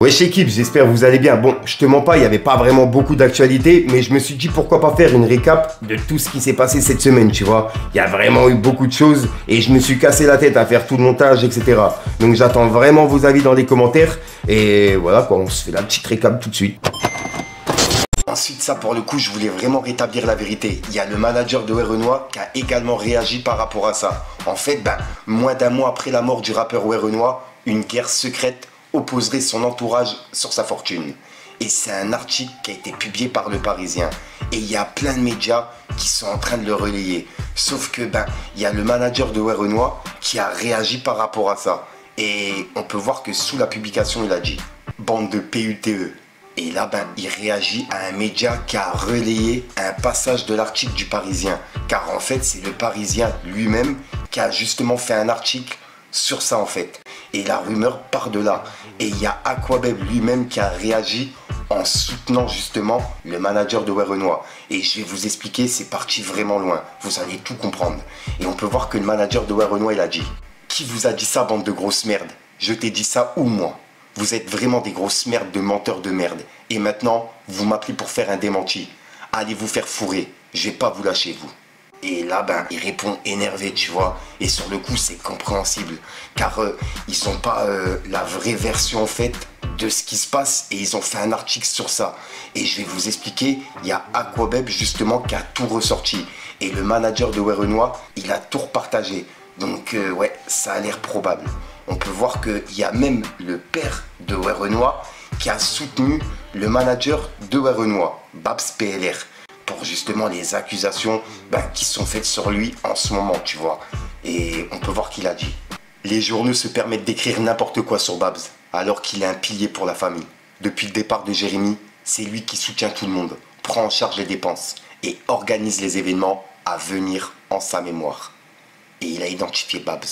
Wesh équipe, j'espère que vous allez bien. Bon, je te mens pas, il n'y avait pas vraiment beaucoup d'actualité, mais je me suis dit pourquoi pas faire une récap de tout ce qui s'est passé cette semaine, tu vois. Il y a vraiment eu beaucoup de choses et je me suis cassé la tête à faire tout le montage, etc. Donc j'attends vraiment vos avis dans les commentaires et voilà quoi, on se fait la petite récap tout de suite. Ensuite, ça pour le coup, je voulais vraiment rétablir la vérité. Il y a le manager de Werenoi qui a également réagi par rapport à ça. En fait, moins d'un mois après la mort du rappeur Werenoi, une guerre secrète opposerait son entourage sur sa fortune. Et c'est un article qui a été publié par Le Parisien. Et il y a plein de médias qui sont en train de le relayer. Sauf que, il y a le manager de Werenoi qui a réagi par rapport à ça. Et on peut voir que sous la publication, il a dit « Bande de PUTE ». Et là, il réagit à un média qui a relayé un passage de l'article du Parisien. Car en fait, c'est le Parisien lui-même qui a justement fait un article sur ça en fait. Et la rumeur part de là. Et il y a Aquabeb lui-même qui a réagi en soutenant justement le manager de Werenoi. Et je vais vous expliquer, c'est parti vraiment loin. Vous allez tout comprendre. Et on peut voir que le manager de Werenoi, il a dit « Qui vous a dit ça, bande de grosses merdes? Je t'ai dit ça ou moi? Vous êtes vraiment des grosses merdes de menteurs de merde. Et maintenant, vous m'appelez pour faire un démenti. Allez vous faire fourrer. Je vais pas vous lâcher, vous. » Et là, il répond énervé, tu vois. Et sur le coup, c'est compréhensible. Car ils n'ont pas la vraie version, en fait, de ce qui se passe. Et ils ont fait un article sur ça. Et je vais vous expliquer, il y a Aquabeb, justement, qui a tout ressorti. Et le manager de Werenoi, il a tout repartagé. Donc, ouais, ça a l'air probable. On peut voir qu'il y a même le père de Werenoi qui a soutenu le manager de Werenoi, Babs PLR, pour justement les accusations qui sont faites sur lui en ce moment, tu vois. Et on peut voir qu'il a dit « Les journaux se permettent d'écrire n'importe quoi sur Babs, alors qu'il est un pilier pour la famille. Depuis le départ de Jérémy, c'est lui qui soutient tout le monde, prend en charge les dépenses et organise les événements à venir en sa mémoire. » Et il a identifié Babs.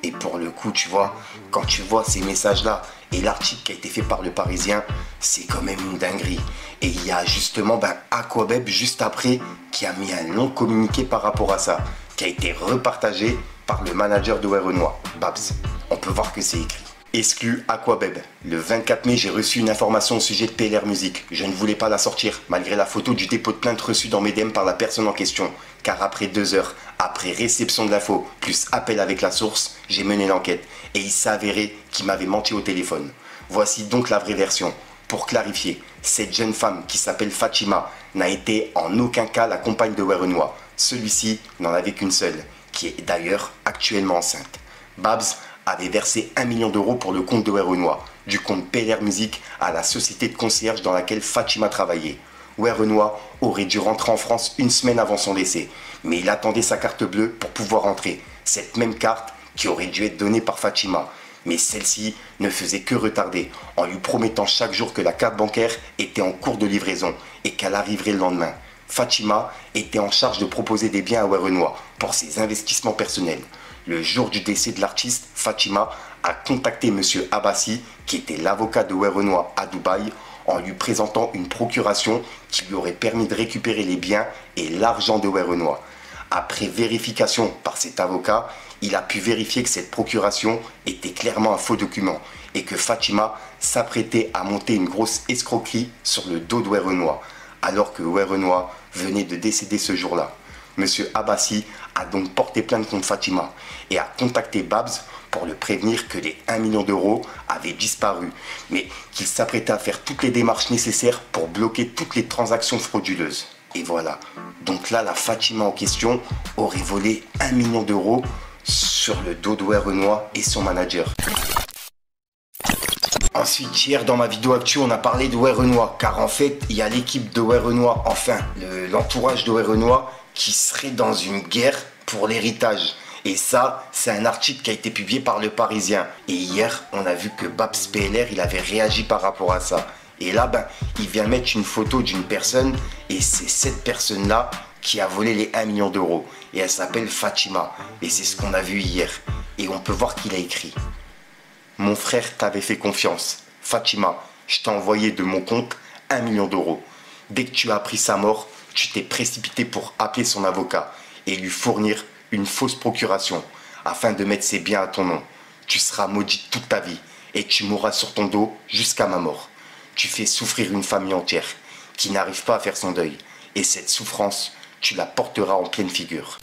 Et pour le coup, tu vois, quand tu vois ces messages-là et l'article qui a été fait par Le Parisien, c'est quand même une dinguerie. Et il y a justement Aquabeb juste après qui a mis un long communiqué par rapport à ça, qui a été repartagé par le manager de Werenoi, Babs. On peut voir que c'est écrit. Exclu Aquabeb. Le 24 mai, j'ai reçu une information au sujet de PLR Musique. Je ne voulais pas la sortir, malgré la photo du dépôt de plainte reçu dans mes DM par la personne en question. Car après 2 heures, après réception de l'info, plus appel avec la source, j'ai mené l'enquête. Et il s'est avéré qu'il m'avait menti au téléphone. Voici donc la vraie version. Pour clarifier, cette jeune femme qui s'appelle Fatima n'a été en aucun cas la compagne de Werenoi. Celui-ci n'en avait qu'une seule, qui est d'ailleurs actuellement enceinte. Babs avait versé 1 million d'euros pour le compte de Werenoi, du compte PLR Musique à la société de concierge dans laquelle Fatima travaillait. Werenoi aurait dû rentrer en France 1 semaine avant son décès, mais il attendait sa carte bleue pour pouvoir rentrer. Cette même carte qui aurait dû être donnée par Fatima. Mais celle-ci ne faisait que retarder, en lui promettant chaque jour que la carte bancaire était en cours de livraison et qu'elle arriverait le lendemain. Fatima était en charge de proposer des biens à Werenoi pour ses investissements personnels. Le jour du décès de l'artiste, Fatima a contacté M. Abbassi, qui était l'avocat de Werenoi à Dubaï, en lui présentant une procuration qui lui aurait permis de récupérer les biens et l'argent de Werenoi. Après vérification par cet avocat, il a pu vérifier que cette procuration était clairement un faux document et que Fatima s'apprêtait à monter une grosse escroquerie sur le dos de Werenoi, alors que Werenoi venait de décéder ce jour-là. Monsieur Abbassi a donc porté plainte contre Fatima et a contacté Babs pour le prévenir que les 1 million d'euros avaient disparu, mais qu'il s'apprêtait à faire toutes les démarches nécessaires pour bloquer toutes les transactions frauduleuses. Et voilà, donc là la Fatima en question aurait volé 1 million d'euros sur le dos de Werenoi et son manager. Ensuite, hier dans ma vidéo actuelle, on a parlé de Werenoi, car en fait, il y a l'équipe de Werenoi, enfin l'entourage de Werenoi, qui serait dans une guerre pour l'héritage. Et ça, c'est un article qui a été publié par Le Parisien. Et hier, on a vu que Babs PLR, il avait réagi par rapport à ça. Et là, il vient mettre une photo d'une personne, et c'est cette personne-là qui a volé les 1 million d'euros. Et elle s'appelle Fatima. Et c'est ce qu'on a vu hier. Et on peut voir qu'il a écrit « Mon frère t'avait fait confiance. Fatima, je t'ai envoyé de mon compte 1 million d'euros. Dès que tu as appris sa mort, tu t'es précipité pour appeler son avocat et lui fournir une fausse procuration afin de mettre ses biens à ton nom. Tu seras maudite toute ta vie et tu mourras sur ton dos jusqu'à ma mort. Tu fais souffrir une famille entière qui n'arrive pas à faire son deuil. Et cette souffrance, tu la porteras en pleine figure.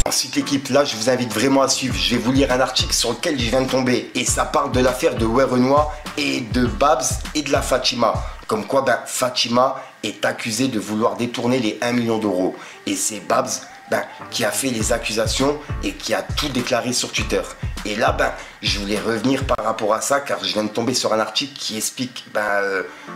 Ensuite l'équipe, là je vous invite vraiment à suivre. Je vais vous lire un article sur lequel je viens de tomber. Et ça parle de l'affaire de Werenoi et de Babs et de la Fatima. Comme quoi Fatima est accusée de vouloir détourner les 1 million d'euros. Et c'est Babs qui a fait les accusations et qui a tout déclaré sur Twitter. Et là, je voulais revenir par rapport à ça car je viens de tomber sur un article qui explique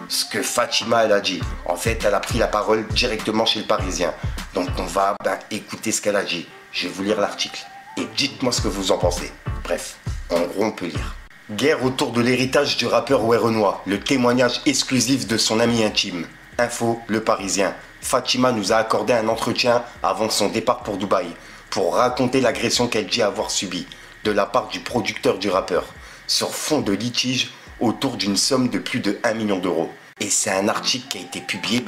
ce que Fatima elle a dit. En fait, elle a pris la parole directement chez le Parisien. Donc on va écouter ce qu'elle a dit. Je vais vous lire l'article et dites-moi ce que vous en pensez. Bref, en gros on peut lire. Guerre autour de l'héritage du rappeur Werenoi, le témoignage exclusif de son ami intime. Info, Le Parisien. Fatima nous a accordé un entretien avant son départ pour Dubaï pour raconter l'agression qu'elle dit avoir subie de la part du producteur du rappeur sur fond de litige autour d'une somme de plus de 1 million d'euros. Et c'est un article qui a été publié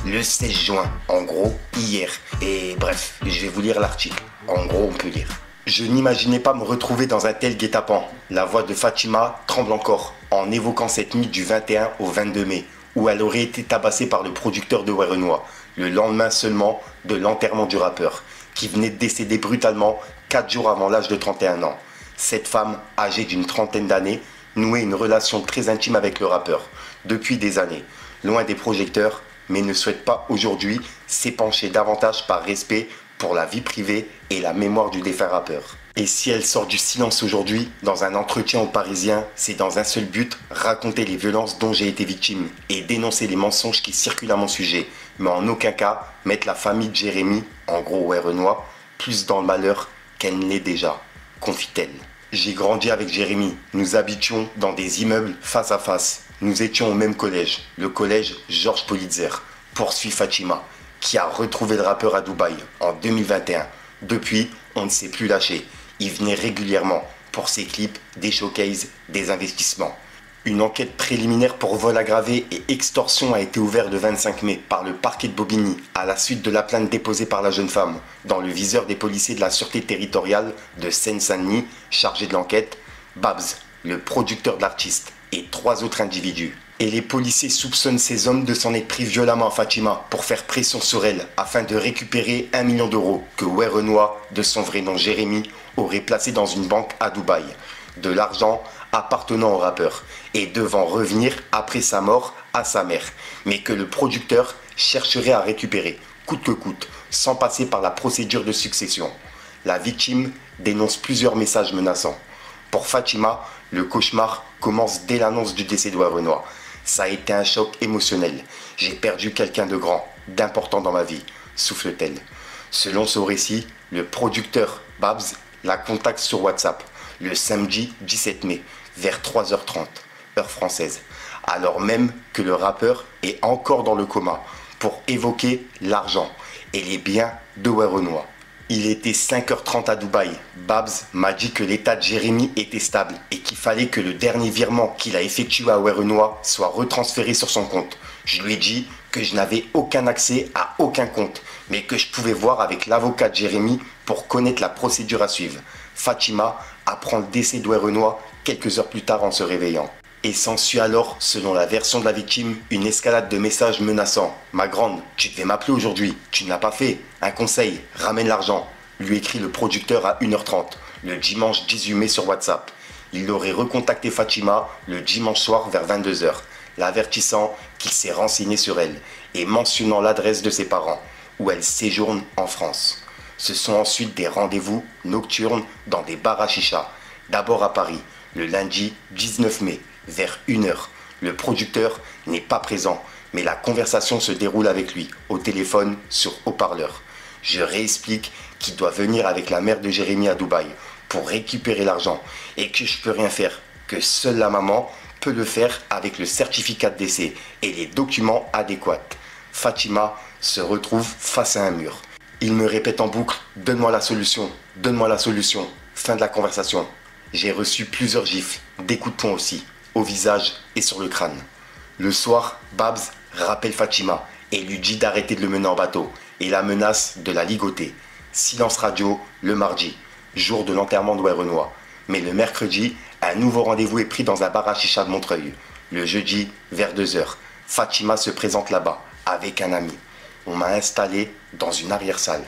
le 16 juin, en gros hier. Et bref, je vais vous lire l'article. En gros, on peut lire. Je n'imaginais pas me retrouver dans un tel guet-apens. La voix de Fatima tremble encore en évoquant cette nuit du 21 au 22 mai, où elle aurait été tabassée par le producteur de Werenoi, le lendemain seulement de l'enterrement du rappeur, qui venait de décéder brutalement 4 jours avant l'âge de 31 ans. Cette femme, âgée d'une trentaine d'années, nouait une relation très intime avec le rappeur, depuis des années, loin des projecteurs, mais ne souhaite pas aujourd'hui s'épancher davantage par respect pour la vie privée et la mémoire du défunt rappeur. Et si elle sort du silence aujourd'hui, dans un entretien au Parisien, c'est dans un seul but, raconter les violences dont j'ai été victime et dénoncer les mensonges qui circulent à mon sujet, mais en aucun cas mettre la famille de Jérémy, en gros Werenoi, plus dans le malheur qu'elle ne l'est déjà, confie-t-elle. J'ai grandi avec Jérémy, nous habitions dans des immeubles face à face. Nous étions au même collège, le collège Georges Politzer, poursuit Fatima, qui a retrouvé le rappeur à Dubaï en 2021. Depuis, on ne s'est plus lâché. Il venait régulièrement pour ses clips, des showcases, des investissements. Une enquête préliminaire pour vol aggravé et extorsion a été ouverte le 25 mai par le parquet de Bobigny à la suite de la plainte déposée par la jeune femme dans le viseur des policiers de la sûreté territoriale de Seine-Saint-Denis chargé de l'enquête, Babs, le producteur de l'artiste, et 3 autres individus. Et les policiers soupçonnent ces hommes de s'en être pris violemment à Fatima pour faire pression sur elle afin de récupérer 1 million d'euros que Werenoi, de son vrai nom Jérémy, aurait placé dans une banque à Dubaï. De l'argent appartenant au rappeur et devant revenir après sa mort à sa mère, mais que le producteur chercherait à récupérer coûte que coûte, sans passer par la procédure de succession. La victime dénonce plusieurs messages menaçants. Pour Fatima, le cauchemar commence dès l'annonce du décès de Werenoi. Ça a été un choc émotionnel. J'ai perdu quelqu'un de grand, d'important dans ma vie, souffle-t-elle. Selon son récit, le producteur Babs la contacte sur WhatsApp le samedi 17 mai, vers 3h30, heure française, alors même que le rappeur est encore dans le coma, pour évoquer l'argent et les biens de Werenoi. Il était 5h30 à Dubaï. Babs m'a dit que l'état de Jérémy était stable et qu'il fallait que le dernier virement qu'il a effectué à Werenoi soit retransféré sur son compte. Je lui ai dit que je n'avais aucun accès à aucun compte, mais que je pouvais voir avec l'avocat de Jérémy pour connaître la procédure à suivre. Fatima apprend le décès de Werenoi quelques heures plus tard en se réveillant. Et s'ensuit alors, selon la version de la victime, une escalade de messages menaçants. « Ma grande, tu devais m'appeler aujourd'hui, tu ne l'as pas fait. Un conseil, ramène l'argent », lui écrit le producteur à 1h30, le dimanche 18 mai sur WhatsApp. Il aurait recontacté Fatima le dimanche soir vers 22h, l'avertissant qu'il s'est renseigné sur elle et mentionnant l'adresse de ses parents, où elle séjourne en France. Ce sont ensuite des rendez-vous nocturnes dans des bars à chicha. D'abord à Paris, le lundi 19 mai, vers 1h. Le producteur n'est pas présent, mais la conversation se déroule avec lui, au téléphone, sur haut-parleur. Je réexplique qu'il doit venir avec la mère de Jérémy à Dubaï pour récupérer l'argent et que je peux rien faire, que seule la maman peut le faire avec le certificat de décès et les documents adéquats. Fatima se retrouve face à un mur. Il me répète en boucle « Donne-moi la solution, donne-moi la solution ». Fin de la conversation. J'ai reçu plusieurs gifles, des coups de poing aussi, au visage et sur le crâne. Le soir, Babs rappelle Fatima et lui dit d'arrêter de le mener en bateau et la menace de la ligoter. Silence radio le mardi, jour de l'enterrement de Werenoi. Mais le mercredi, Un nouveau rendez-vous est pris dans un bar à chicha de Montreuil. Le jeudi, vers 2 heures, Fatima se présente là-bas avec un ami. On m'a installé dans une arrière-salle.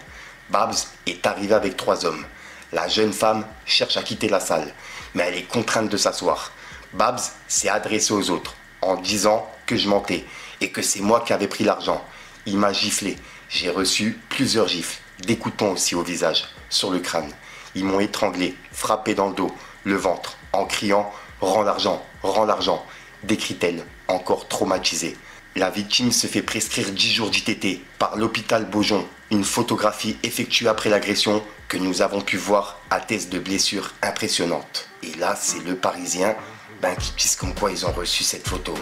Babs est arrivé avec 3 hommes. La jeune femme cherche à quitter la salle, mais elle est contrainte de s'asseoir. Babs s'est adressé aux autres en disant que je mentais et que c'est moi qui avais pris l'argent. Il m'a giflé. J'ai reçu plusieurs gifles, des couteaux aussi au visage, sur le crâne. Ils m'ont étranglé, frappé dans le dos, le ventre, en criant « Rends l'argent », décrit-elle, encore traumatisée. La victime se fait prescrire 10 jours d'ITT par l'hôpital Beaujon. Une photographie effectuée après l'agression que nous avons pu voir atteste de blessures impressionnantes. Et là, c'est Le Parisien qui disent comme quoi ils ont reçu cette photo.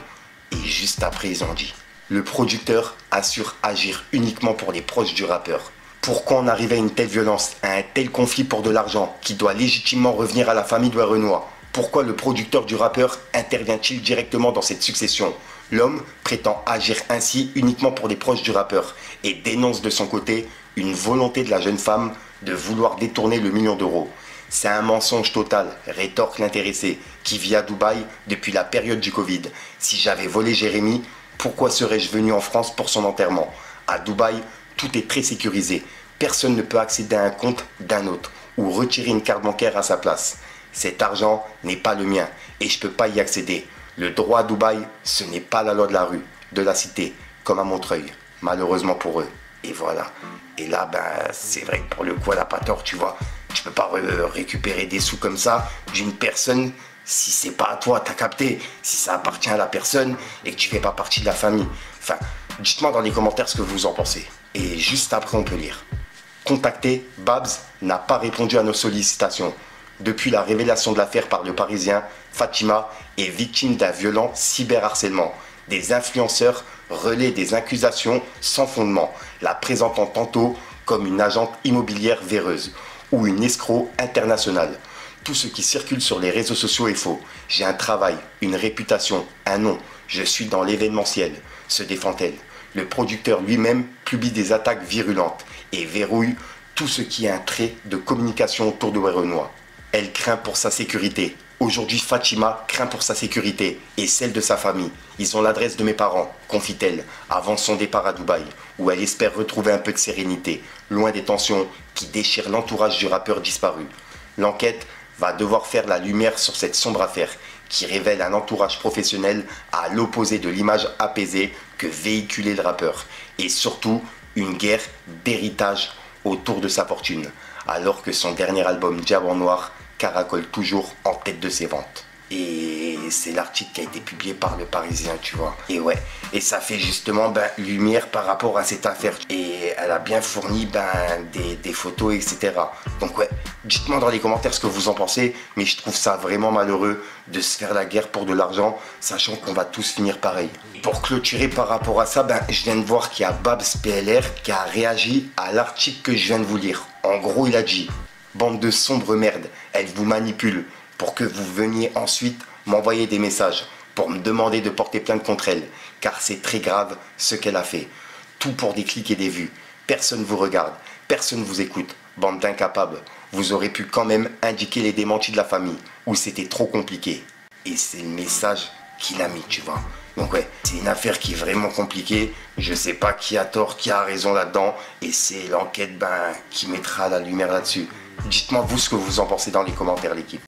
Et juste après, ils ont dit « Le producteur assure agir uniquement pour les proches du rappeur. Pourquoi en arriver à une telle violence, à un tel conflit pour de l'argent qui doit légitimement revenir à la famille de Renoir? Pourquoi le producteur du rappeur intervient-il directement dans cette succession? L'homme prétend agir ainsi uniquement pour les proches du rappeur et dénonce de son côté une volonté de la jeune femme de vouloir détourner le million d'euros. C'est un mensonge total, rétorque l'intéressé, qui vit à Dubaï depuis la période du Covid. Si j'avais volé Jérémy, pourquoi serais-je venu en France pour son enterrement? À Dubaï, tout est très sécurisé. Personne ne peut accéder à un compte d'un autre ou retirer une carte bancaire à sa place. Cet argent n'est pas le mien et je ne peux pas y accéder. Le droit à Dubaï, ce n'est pas la loi de la rue, de la cité, comme à Montreuil, malheureusement pour eux. Et voilà. Et là, c'est vrai que pour le coup, elle n'a pas tort, tu vois. Tu peux pas récupérer des sous comme ça d'une personne si c'est pas à toi, t'as capté. Si ça appartient à la personne et que tu fais pas partie de la famille. Enfin, dites-moi dans les commentaires ce que vous en pensez. Et juste après, on peut lire. Contacté, Babs n'a pas répondu à nos sollicitations. Depuis la révélation de l'affaire par Le Parisien, Fatima est victime d'un violent cyberharcèlement. Des influenceurs relaient des accusations sans fondement, la présentant tantôt comme une agente immobilière véreuse ou une escroc internationale. Tout ce qui circule sur les réseaux sociaux est faux. J'ai un travail, une réputation, un nom. Je suis dans l'événementiel, se défend-elle. Le producteur lui-même publie des attaques virulentes et verrouille tout ce qui est un trait de communication autour de Werenoi. Elle craint pour sa sécurité. Aujourd'hui, Fatima craint pour sa sécurité et celle de sa famille. Ils ont l'adresse de mes parents, confie-t-elle, avant son départ à Dubaï, où elle espère retrouver un peu de sérénité, loin des tensions qui déchirent l'entourage du rappeur disparu. L'enquête va devoir faire la lumière sur cette sombre affaire qui révèle un entourage professionnel à l'opposé de l'image apaisée que véhiculait le rappeur, et surtout une guerre d'héritage autour de sa fortune, alors que son dernier album Diamant Noir caracole toujours en tête de ses ventes. Et c'est l'article qui a été publié par Le Parisien, tu vois. Et ouais, et ça fait justement lumière par rapport à cette affaire. Et elle a bien fourni des photos, etc. Donc ouais, dites-moi dans les commentaires ce que vous en pensez. Mais je trouve ça vraiment malheureux de se faire la guerre pour de l'argent, sachant qu'on va tous finir pareil. Pour clôturer par rapport à ça, je viens de voir qu'il y a Babs PLR qui a réagi à l'article que je viens de vous lire. En gros, il a dit: bande de sombres merdes, elle vous manipule pour que vous veniez ensuite m'envoyer des messages pour me demander de porter plainte contre elle, car c'est très grave ce qu'elle a fait. Tout pour des clics et des vues. Personne vous regarde, personne vous écoute. Bande d'incapables, vous aurez pu quand même indiquer les démentis de la famille, où c'était trop compliqué. Et c'est le message qu'il a mis, tu vois. Donc ouais, c'est une affaire qui est vraiment compliquée. Je sais pas qui a tort, qui a raison là-dedans. Et c'est l'enquête qui mettra la lumière là-dessus. Dites-moi vous ce que vous en pensez dans les commentaires, l'équipe.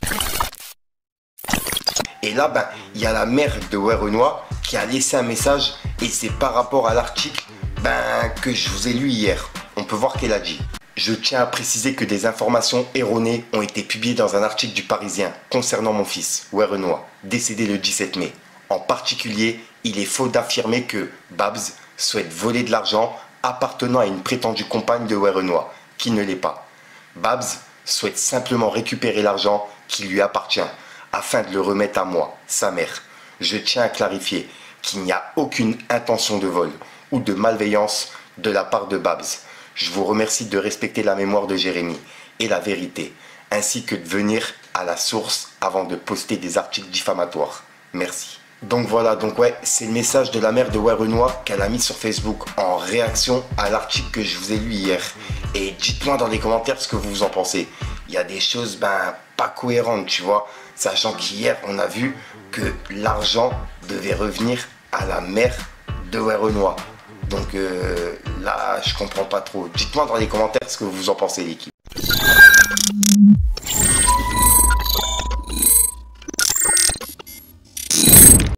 Et là, il y a la mère de Werenoi qui a laissé un message. Et c'est par rapport à l'article que je vous ai lu hier. On peut voir qu'elle a dit: je tiens à préciser que des informations erronées ont été publiées dans un article du Parisien concernant mon fils, Werenoi, décédé le 17 mai. En particulier, il est faux d'affirmer que Babs souhaite voler de l'argent appartenant à une prétendue compagne de Werenoi, qui ne l'est pas. Babs souhaite simplement récupérer l'argent qui lui appartient, afin de le remettre à moi, sa mère. Je tiens à clarifier qu'il n'y a aucune intention de vol ou de malveillance de la part de Babs. Je vous remercie de respecter la mémoire de Jérémy et la vérité, ainsi que de venir à la source avant de poster des articles diffamatoires. Merci. Donc voilà, c'est le message de la mère de Werenoi qu'elle a mis sur Facebook en réaction à l'article que je vous ai lu hier. Et dites-moi dans les commentaires ce que vous en pensez. Il y a des choses pas pas cohérente, tu vois. Sachant qu'hier, on a vu que l'argent devait revenir à la mère de Werenoi. Donc là, je comprends pas trop. Dites-moi dans les commentaires ce que vous en pensez, l'équipe.